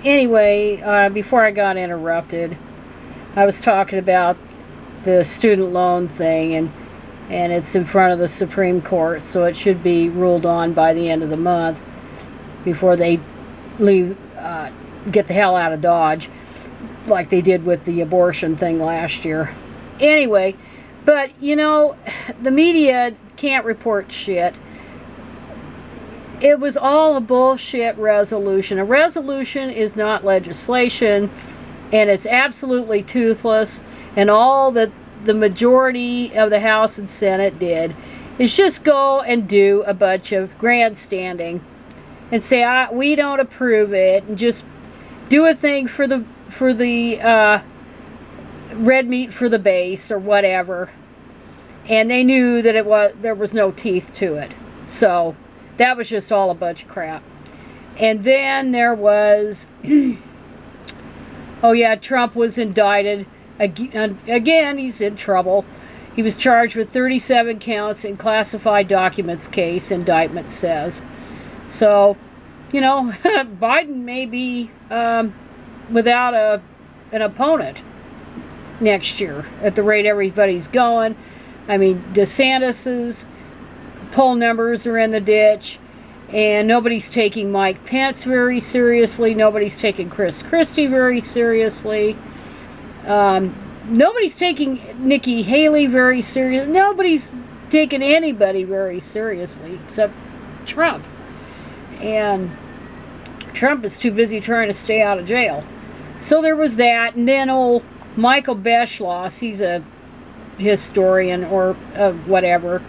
Anyway, before I got interrupted, I was talking about the student loan thing, and it's in front of the Supreme Court, so it should be ruled on by the end of the month before they leave, get the hell out of Dodge, like they did with the abortion thing last year. Anyway, but you know, the media can't report shit. It was all a bullshit resolution. A resolution is not legislation, and it's absolutely toothless. And all that the majority of the House and Senate did is just go and do a bunch of grandstanding and say, we don't approve it, and just do a thing for the red meat for the base or whatever. And they knew that there was no teeth to it. So that was just all a bunch of crap. And then there was, oh yeah, Trump was indicted. Again, he's in trouble. He was charged with 37 counts in classified documents case, indictment says. So, you know, Biden may be without an opponent next year at the rate everybody's going. I mean, DeSantis's poll numbers are in the ditch, and nobody's taking Mike Pence very seriously. Nobody's taking Chris Christie very seriously. Nobody's taking Nikki Haley very seriously. Nobody's taking anybody very seriously except Trump. And Trump is too busy trying to stay out of jail. So there was that. And then old Michael Beschloss, he's a historian or whatever.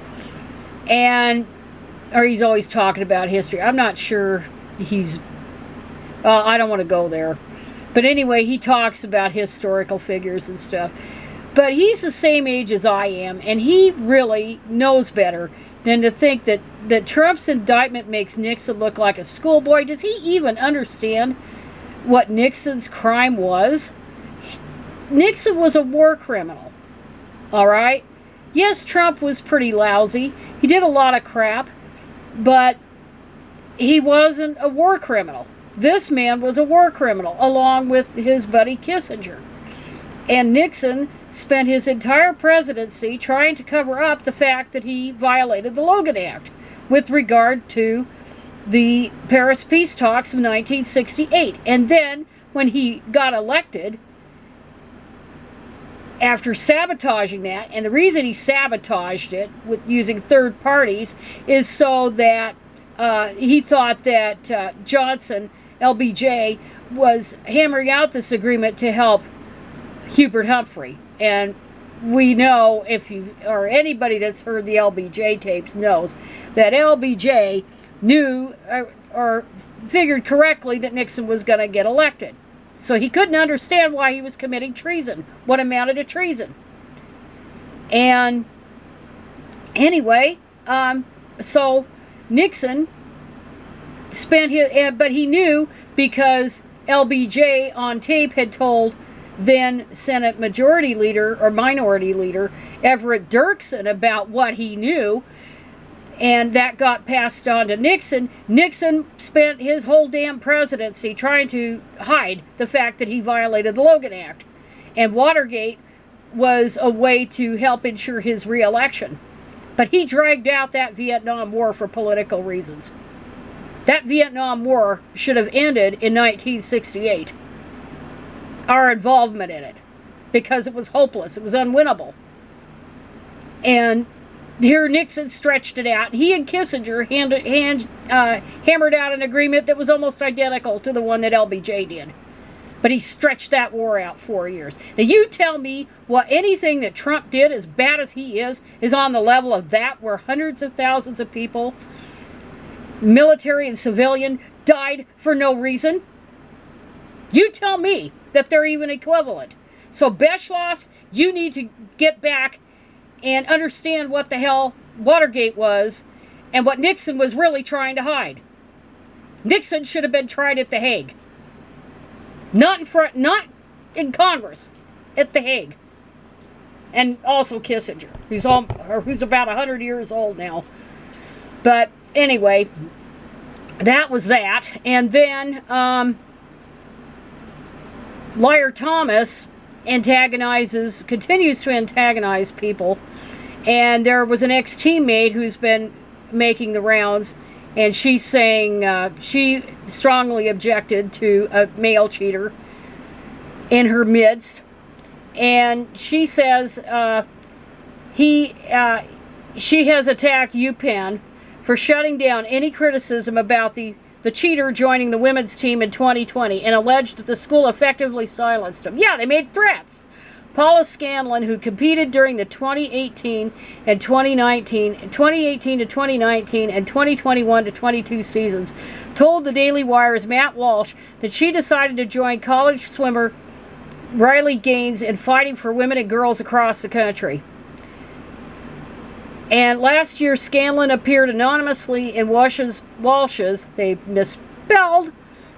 Or he's always talking about history. I'm not sure he's... I don't want to go there. But anyway, he talks about historical figures and stuff. But he's the same age as I am, and he really knows better than to think that Trump's indictment makes Nixon look like a schoolboy. Does he even understand what Nixon's crime was? Nixon was a war criminal. All right? Yes, Trump was pretty lousy. He did a lot of crap, but he wasn't a war criminal. This man was a war criminal, along with his buddy Kissinger. And Nixon spent his entire presidency trying to cover up the fact that he violated the Logan Act with regard to the Paris peace talks of 1968. And then, when he got elected, after sabotaging that, and the reason he sabotaged it with using third parties is so that he thought that Johnson, LBJ, was hammering out this agreement to help Hubert Humphrey. And we know, if you or anybody that's heard the LBJ tapes knows that LBJ knew or figured correctly that Nixon was going to get elected. So he couldn't understand why he was committing treason, what amounted to treason. And anyway, so Nixon spent but he knew, because LBJ on tape had told then Senate Majority Leader or Minority Leader Everett Dirksen about what he knew, and that got passed on to Nixon. Nixon spent his whole damn presidency trying to hide the fact that he violated the Logan Act, and Watergate was a way to help ensure his re-election. But he dragged out that Vietnam War for political reasons. That Vietnam War should have ended in 1968. Our involvement in it. Because it was hopeless. It was unwinnable. And here Nixon stretched it out. He and Kissinger hammered out an agreement that was almost identical to the one that LBJ did. But he stretched that war out 4 years. Now you tell me what anything that Trump did, as bad as he is on the level of that, where hundreds of thousands of people, military and civilian, died for no reason. You tell me that they're even equivalent. So Beschloss, you need to get back and understand what the hell Watergate was and what Nixon was really trying to hide. Nixon should have been tried at The Hague. Not in Congress, at The Hague. And also Kissinger, who's about 100 years old now. But anyway, that was that. And then Liar Thomas continues to antagonize people. And there was an ex-teammate who's been making the rounds, and she's saying she strongly objected to a male cheater in her midst. And she says she has attacked UPenn for shutting down any criticism about the cheater joining the women's team in 2020 and alleged that the school effectively silenced him. Yeah, they made threats. Paula Scanlon, who competed during the 2018 to 2019 and 2021 to 22 seasons, told the Daily Wire's Matt Walsh that she decided to join college swimmer Riley Gaines in fighting for women and girls across the country. And last year, Scanlon appeared anonymously in Walsh's, they misspelled,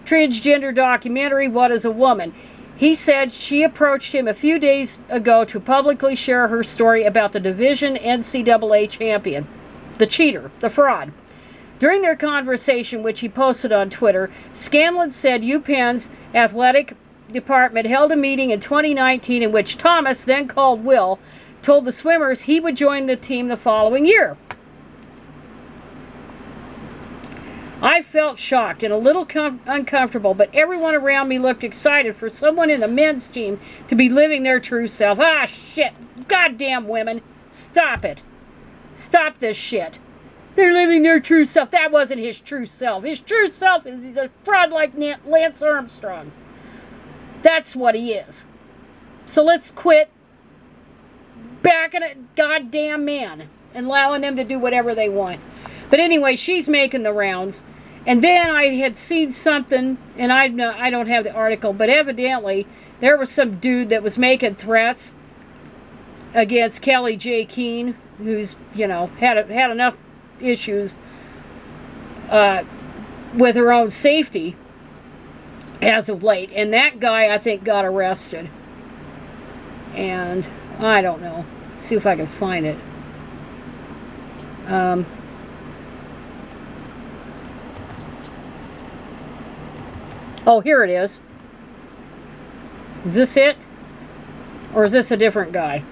transgender documentary, What is a Woman? He said she approached him a few days ago to publicly share her story about the Division NCAA champion, the cheater, the fraud. During their conversation, which he posted on Twitter, Scanlon said UPenn's athletic department held a meeting in 2019 in which Thomas, then called Will, told the swimmers he would join the team the following year. I felt shocked and a little uncomfortable, but everyone around me looked excited for someone in the men's team to be living their true self. Ah, shit. Goddamn women. Stop it. Stop this shit. They're living their true self. That wasn't his true self. His true self is he's a fraud like Lance Armstrong. That's what he is. So let's quit backing a goddamn man and allowing them to do whatever they want. But anyway, she's making the rounds. And then I had seen something, and I don't have the article, but evidently there was some dude that was making threats against Kelly J. Keene, who's, had enough issues with her own safety as of late. And that guy, I think, got arrested. And I don't know. See if I can find it. Oh, here it is. Is this it? Or is this a different guy?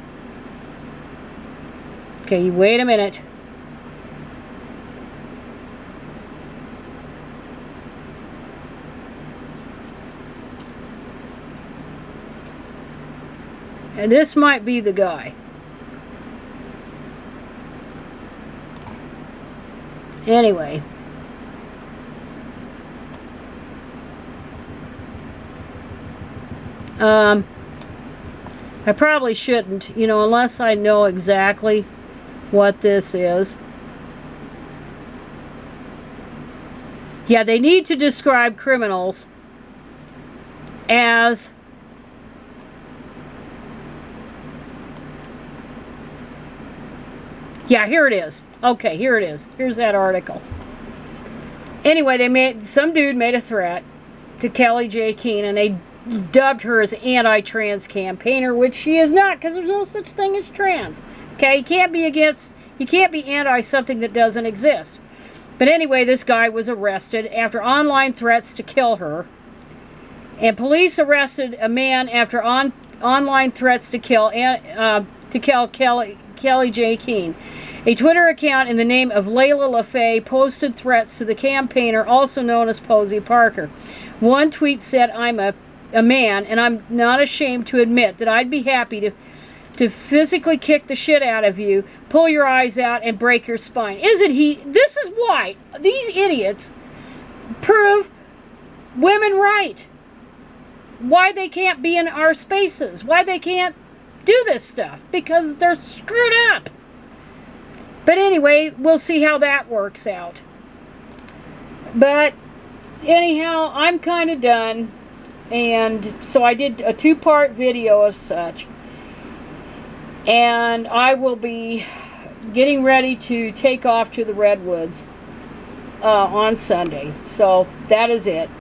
Okay, wait a minute. And this might be the guy. Anyway. I probably shouldn't, unless I know exactly what this is. Yeah, they need to describe criminals as yeah, here it is. Okay, here it is. Here's that article. Anyway, some dude made a threat to Kelly J. Keene, and they dubbed her as anti-trans campaigner, which she is not, because there's no such thing as trans. Okay, you can't be anti something that doesn't exist. But anyway, this guy was arrested after online threats to kill her. And police arrested a man after online threats to kill Kelly J. Keene. A Twitter account in the name of Layla LaFay posted threats to the campaigner, also known as Posey Parker. One tweet said, "I'm a man, and I'm not ashamed to admit that I'd be happy to physically kick the shit out of you, pull your eyes out, and break your spine." Isn't he? This is why these idiots prove women right. Why they can't be in our spaces. Why they can't do this stuff. Because they're screwed up. But anyway, we'll see how that works out. But anyhow, I'm kind of done. And so I did a 2-part video of such. And I will be getting ready to take off to the Redwoods on Sunday. So that is it.